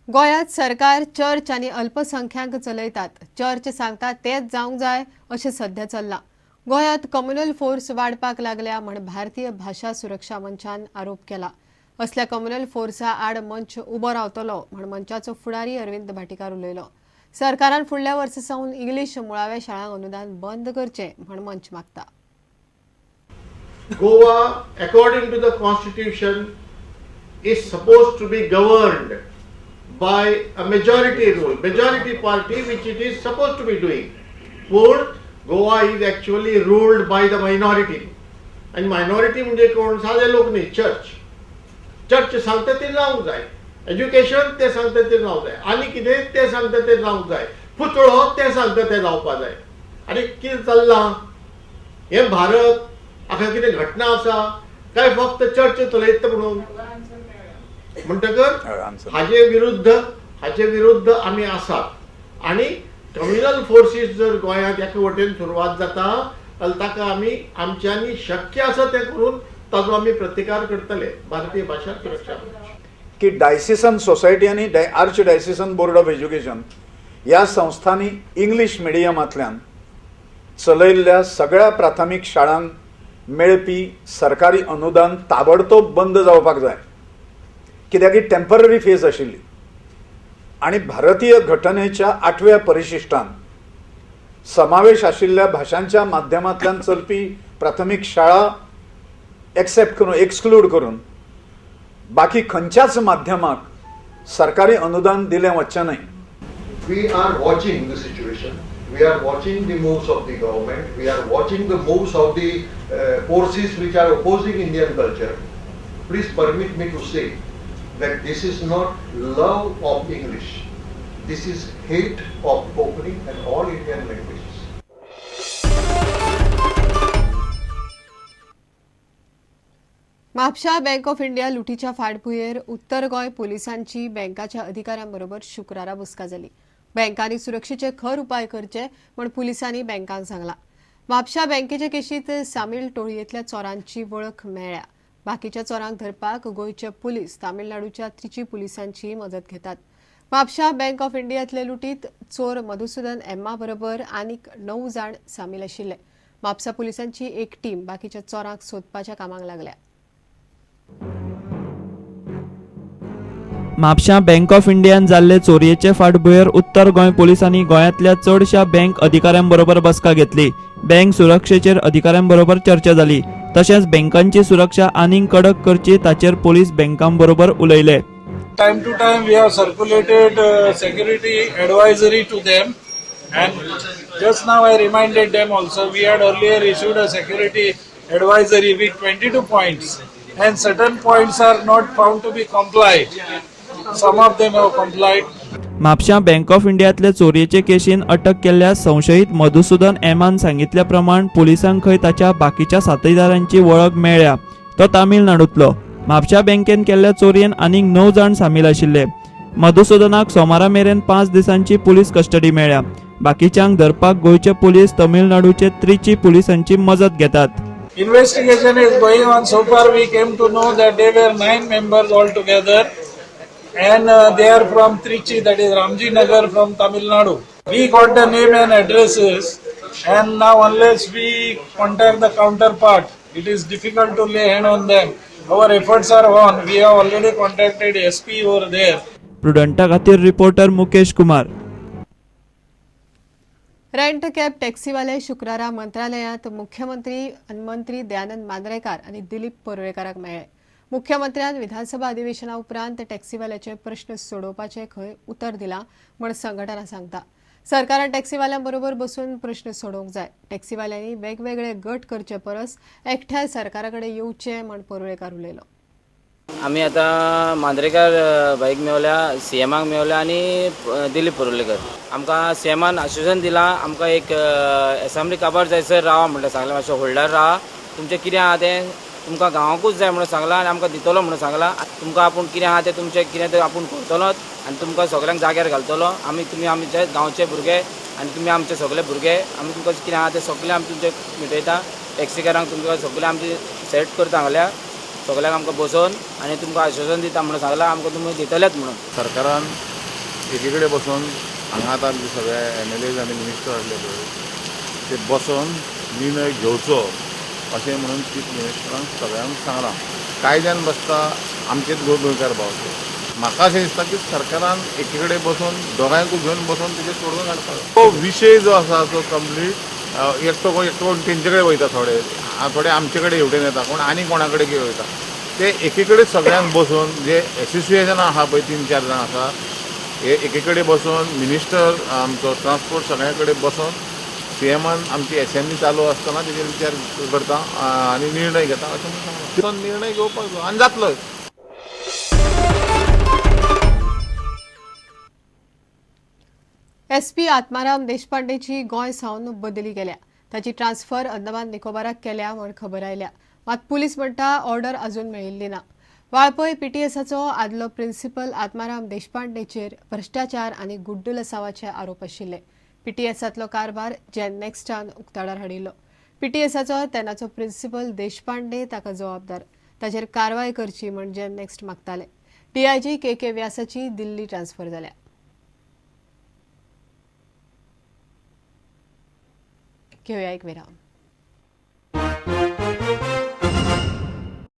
गोयात सरकार चर्च आणि अल्पसंख्याक चलयतात. चर्च सांगता तेच जावंक जाय अशें सध्या चल्लां. गोयात कम्युनल फोर्स वाडपाक लागल्या म्हण भारतीय भाषा सुरक्षा मंचान आरोप केला. असल्या कम्युनल फोर्सा आड मंच उबो रावतलो म्हण मंचाचो फुडारी अरविंद भाटीकार उलयलो. सरकारान फुडल्या वर्सा सावन इंग्लीश मुळाव्या शाळांक अनुदान बंद करचें म्हण मंच मागता. Goa, according to the constitution, is supposed to be governed by a majority rule, majority party, which it is supposed to be doing. But Goa is actually ruled by the minority. And minority म्हणजे कोण? साधे लोक नाही, church सांगता ते जावंक जाय. Education ते सांगता ते जावंक जाय. आनी कितें ते सांगता ते जावंक जाय. पुतळो ते सांगता ते जावपा जाय. आनी कितें चल्लां? हे भारत हाका कितें घटना आसा काय फक्त चर्च चलयता म्हणून? म्हणटकर हाचे विरुद्ध आमी आसात. आनी कम्युनल फोर्सीस जर गोंयांत एका वटेन सुरवात जाता जाल्यार ताका आमी आमच्यांनी शक्य आसा तें करून ताजो आमी प्रतिकार करतले. भारतीय भाषा सुरक्षा मंच की डायसिसन सोसायटी आनी आर्च डायसिसन बोर्ड ऑफ एज्युकेशन ह्या संस्थांनी इंग्लीश मिडियमांतल्यान चलयल्ल्या सगळ्या प्राथमीक शाळांक मेळपी सरकारी अनुदान ताबडतोब बंद जावपाक जाय. कित्याक ही टेम्पररी फेज आशिल्ली आनी भारतीय घटनेच्या 8व्या परिशिश्टान समावेश आशिल्ल्या भाशांच्या माध्यमांतल्यान चलपी प्राथमीक शाळा एक्सेप्ट करून एक्सक्लूड करून बाकी खंयच्याच माध्यमाक सरकारी अनुदान दिलें वचचें न्हय. We are watching the situation. We are watching the moves of the government. We are watching the moves of the forces which are opposing Indian culture. Please permit me to say that this is not love of English. This is hate of opening and all Indian languages. म्हापशा Bank of India लुटीच्या फाटभुंयेर उत्तर गोंय पोलिसांची बँकाच्या अधिकाऱ्यांबरोबर शुक्रारा बसका जाली. बँकांनी सुरक्षेचे खर उपाय करचे म्हण पुलिसांनी बँकांक सांगला. म्हापशा बँकेचे केशींत सामील टोळयेंतल्या चोरांची वळख मेळ्ळ्या. बाकीच्या चोरांक धरपाक गोंयचे पुलीस तामिळनाडूच्या त्रिची पुलिसांची मदत घेतात. म्हापशा बँक ऑफ इंडियातले लुटीत चोर मधुसूदन एम्मा बरोबर आनीक 9 जाण सामील आशिल्ले. म्हापसा पुलिसांची एक टीम बाकीच्या चोरांक सोदपाच्या कामाक लागल्या. म्हापशा बँक ऑफ इंडियान जाल्ले चोरयेचे फाटभुंयेर उत्तर गोंय पोलिसांनी गोंयांतल्या चडशा बँक अधिकाऱ्यांबरोबर बसका घेतली. बँक सुरक्षेचेर अधिकाऱ्यांबरोबर चर्चा जाली. तशेंच बँकांची सुरक्षा आनीक कडक करची ताचेर पोलीस बँकांबरोबर उलयले. Time to time we have circulated security advisory to them, and just now I reminded them also we had earlier issued a security advisory with 22 points, and certain points are not found to be complied. Some of them have complied. म्हापशा Bank of इंडियातले चोरयेचे केशीन अटक केल्ल्या संशयीत मधुसूदन एमान सांगितल्या प्रमाण पोलिसांक खंय ताच्या बाकीच्या साथीदारांची वळख मेळ्ळ्या. तो तामिळनाडूंतलो. म्हापशा बँकेन केल्ल्या चोरयेन आनीक 9 जाण सामील आशिल्ले. मधुसूदनाक सोमारा मेरेन 5 दिसांची पुलीस कस्टडी मेळ्ळ्या. बाकीच्यांक धरपाक गोंयचे पुलीस तामिळनाडूचे त्रिची पुलिसांची मजत घेतात. Investigation is going on. So far we came to know that there were 9 members altogether, and they are from Trichy, that is Ramji Nagar from Tamil Nadu. We got the name and addresses, and now unless we contact the counterpart, it is difficult to lay hand on them. Our efforts are on. We have already contacted SP over there. प्रुडंटा खातीर reporter Mukesh Kumar. Rent cab टॅक्सीवाले शुक्रारा मंत्रालयात मुख्यमंत्री दयानंद मांद्रेकार आणि दिलीप परुळेकाराक मेळ्ळे. मुख्यमंत्र्यान विधानसभा अधिवेशना उपरांत टॅक्सीवाल्याचे प्रश्न सोडोवपाचे खंय उतर दिलां म्हण संघटना सांगता. सरकारान टॅक्सीवाल्यांबरोबर बसून प्रश्न सोडोवंक जाय. टॅक्सीवाल्यांनी वेगवेगळे गट करचे परस एकठांय सरकाराकडे येवचे म्हण परुळेकार उलयलो. आम्ही आता मांद्रेकार बाईक मेवल्या, सीएमाक मेवल्या आणि दिलीप परुळेकर. आमकां सीएमान आश्वासन दिलां आमकां एक असेंब्ली काबार जायसर रावा म्हणटा सांगलें. मातशें होल्डार राहा, तुमचें कितें आहा तें तुमकां गांवांकूच जाय म्हणून सांगलां आनी आमकां दितलो म्हणून सांगलां. तुमकां आपूण कितें आहा तें तुमचें कितें तें आपूण करतलोच आनी तुमकां सगळ्यांक जाग्यार घालतलो. तुमी आमचे गांवचे भुरगे आनी तुमी आमचे सगळे भुरगे. आमी तुमकां कितें आहा तें सगळें आमी तुमचें मिटयता. टॅक्सीकारांक तुमकां सगळें आमची सेट करता हांगल्या सगळ्यांक आमकां बसोवन आनी तुमकां आश्वासन दिता म्हणून सांगलां. आमकां तुमी दितलेच म्हणून. सरकारान एकीकडे बसून हांगा आतां आमचे सगळे MLAs आनी मिनिस्टर आसले पळय ते बसून निर्णय घेवचो अशें म्हणून चीफ मिनिस्टरान सगळ्यांक सांगलां. कायद्यान बसता आमचेच गोंयकार भावचे. म्हाका अशें दिसता की सरकारान एकीकडे बसून दोगांयकूय घेवन बसून तेजेर तोडगो काडपाक तो विशय जो आसा तो कंप्लीट एकटो तेंचे कडेन वयता, थोडे आमचे कडेन हेवटेन येता, कोण आनी कोणा कडेन कितें वयता. ते एकीकडे सगळ्यांक बसून जे एसोसिएशनां आहा पळय 3-4 जाण आसा हे एकीकडे बसून मिनिस्टर आमचो ट्रान्सपोर्ट सगळ्या कडेन बसून CMान आमची असेंब्ली चालू आसतना तेजेर विचार करता आनी निर्णय घेता अशें म्हणून सांगलां. तो निर्णय घेवपाक जाय आनी जातलो. SP आत्माराम देशपांडेची गोंय सावन बदली केल्या. ताची ट्रान्स्फर अंदमान निकोबाराक केल्या म्हण खबर आयल्या. मात पुलीस म्हणटा ऑर्डर अजून मेळिल्ली ना. वाळपय PTSाचो आदलो प्रिन्सिपल आत्माराम देशपांडेचेर भ्रष्टाचार आनी गुड्डलसावाचे आरोप आशिल्ले. PTSातलो कारभार जेननेक्स्टान उक्ताडार हाडिल्लो. PTSाचो तेन्नाचो प्रिन्सिपल देशपांडे ताका जबाबदार. ताचेर कारवाय करची म्हण जेननेक्स्ट मागताले. DIG KK व्यासाची दिल्ली ट्रान्स्फर जाल्या. घेऊया एक विराम.